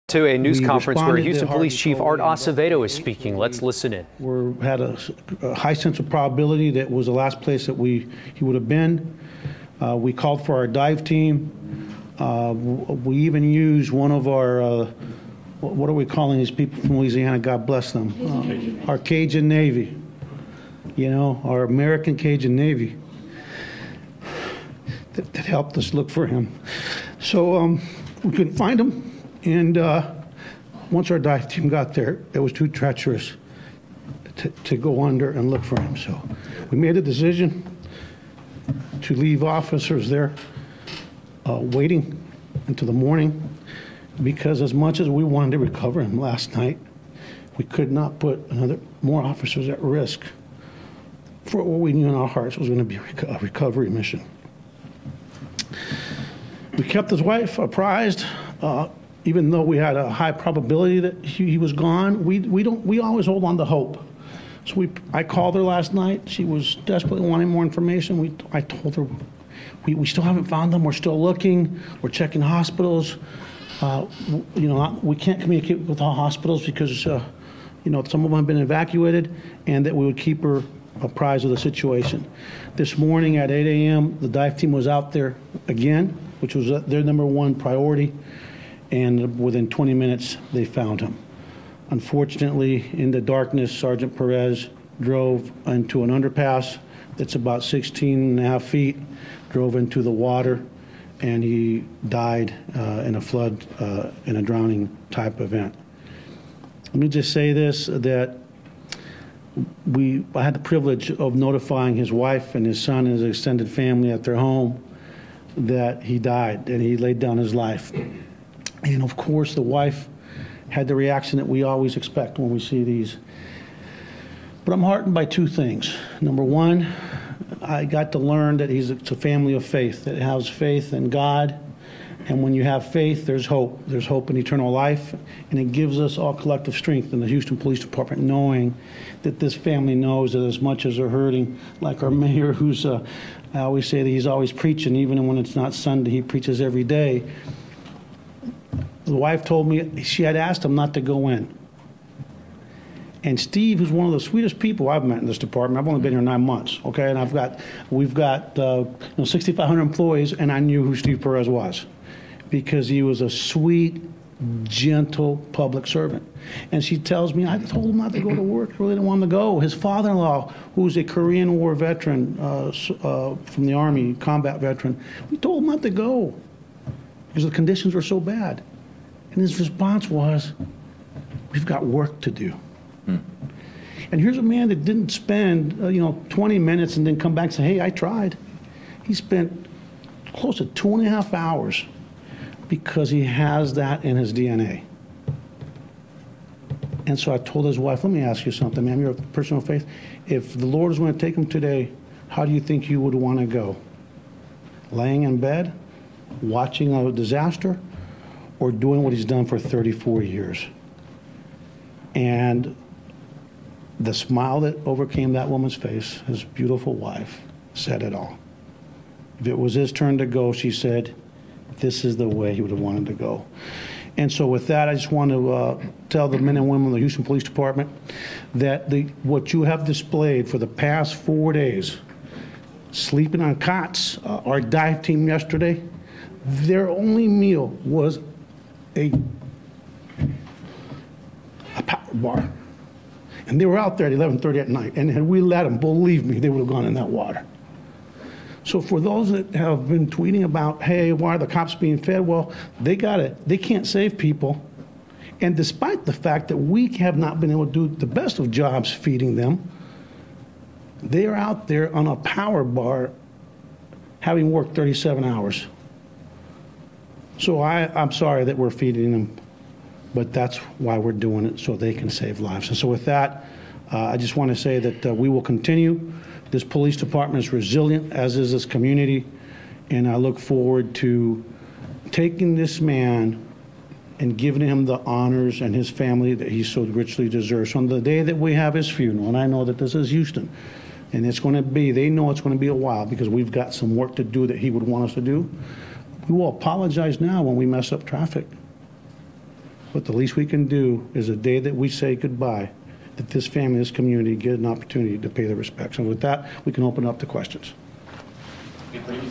To a news conference where Houston Police Chief Art Acevedo is speaking. Let's listen in. We had a high sense of probability that was the last place that he would have been. We called for our dive team. We even used one of our, what are we calling these people from Louisiana? God bless them. Our Cajun Navy. You know, our American Cajun Navy that helped us look for him. So we couldn't find him. And once our dive team got there, it was too treacherous to go under and look for him. So we made a decision to leave officers there waiting until the morning, because as much as we wanted to recover him last night, we could not put more officers at risk for what we knew in our hearts was going to be a recovery mission. We kept his wife apprised. Even though we had a high probability that he was gone, we always hold on to hope. So I called her last night. She was desperately wanting more information. I told her we still haven't found them. We're still looking. We're checking hospitals. We can't communicate with all hospitals because some of them have been evacuated, and that we would keep her apprised of the situation. This morning at 8 a.m., the dive team was out there again, which was their number one priority. And within 20 minutes, they found him. Unfortunately, in the darkness, Sergeant Perez drove into an underpass that's about 16 and a half feet, drove into the water, and he died in a flood, in a drowning type event. Let me just say this, that I had the privilege of notifying his wife and his son and his extended family at their home that he died and he laid down his life. And of course, the wife had the reaction that we always expect when we see these. But I'm heartened by two things. Number one, I got to learn that it's a family of faith, that has faith in God. And when you have faith, there's hope. There's hope in eternal life. And it gives us all collective strength in the Houston Police Department, knowing that this family knows that as much as they're hurting, like our mayor, who's, I always say that he's always preaching, even when it's not Sunday, he preaches every day. The wife told me she had asked him not to go in. And Steve, who's one of the sweetest people I've met in this department, I've only been here 9 months, okay? And we've got 6,500 employees, and I knew who Steve Perez was because he was a sweet, gentle public servant. And she tells me, I told him not to go to work. I really didn't want him to go. His father-in-law, who's a Korean War veteran from the Army, combat veteran, we told him not to go because the conditions were so bad. And his response was, we've got work to do. And here's a man that didn't spend 20 minutes and then come back and say, hey, I tried. He spent close to 2.5 hours because he has that in his DNA. And so I told his wife, let me ask you something, ma'am. You're a person of faith. If the Lord is going to take him today, how do you think you would want to go? Laying in bed, watching a disaster, or doing what he's done for 34 years? And the smile that overcame that woman's face, his beautiful wife, said it all. If it was his turn to go, she said, this is the way he would have wanted to go. And so with that, I just want to tell the men and women of the Houston Police Department that what you have displayed for the past 4 days, sleeping on cots, our dive team yesterday, their only meal was a power bar. And they were out there at 11:30 at night. And had we let them, believe me, they would have gone in that water. So for those that have been tweeting about, hey, why are the cops being fed? Well, they can't save people. And despite the fact that we have not been able to do the best of jobs feeding them, they are out there on a power bar having worked 37 hours. So I'm sorry that we're feeding them, but that's why we're doing it, so they can save lives. And so with that, I just want to say that we will continue. This police department is resilient, as is this community, and I look forward to taking this man and giving him the honors and his family that he so richly deserves. On the day that we have his funeral, and I know that this is Houston, and it's going to be, they know it's going to be a while because we've got some work to do that he would want us to do. We will apologize now when we mess up traffic. But the least we can do is the day that we say goodbye, that this family, this community get an opportunity to pay their respects. And with that, we can open up to questions.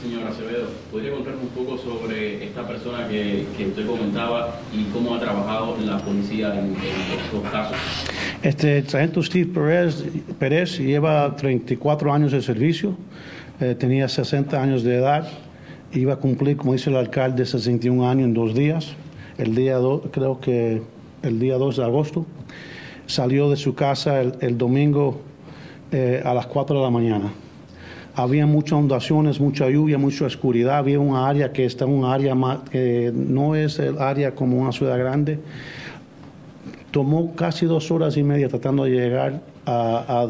Señor Acevedo, ¿podría contarme un poco sobre esta persona que usted comentaba y cómo ha trabajado la policía en estos casos? El sargento Steve Perez lleva 34 años de servicio, tenía 60 años de edad, iba a cumplir, como dice el alcalde, 61 años en 2 días. Creo que el día 2 de agosto, salió de su casa el domingo a las 4 de la mañana. Había muchas inundaciones, mucha lluvia, mucha oscuridad. Había un área que que no es el área como una ciudad grande. Tomó casi 2 horas y media tratando de llegar a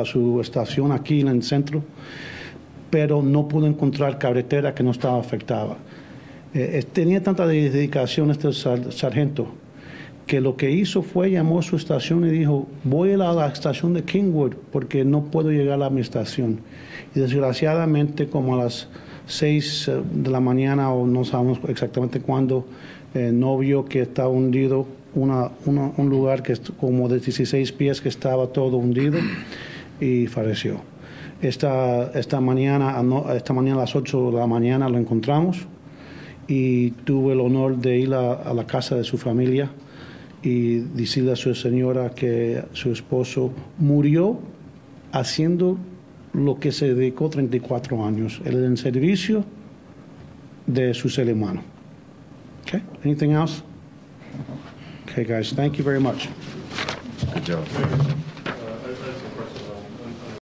su estación aquí en el centro, pero no pudo encontrar carretera que no estaba afectada. Tenía tanta dedicación este sargento que lo que hizo fue llamó a su estación y dijo, voy a la estación de Kingwood porque no puedo llegar a mi estación. Y desgraciadamente como a las 6 de la mañana, o no sabemos exactamente cuándo, no vio que estaba hundido un lugar que es como de 16 pies que estaba todo hundido y falleció. Esta mañana a las 8 de la mañana lo encontramos y tuve el honor de ir a la casa de su familia y decirle a su señora que su esposo murió haciendo lo que se dedicó 34 años, en servicio de su ser humano. Okay, anything else? Okay, guys, thank you very much. Good job.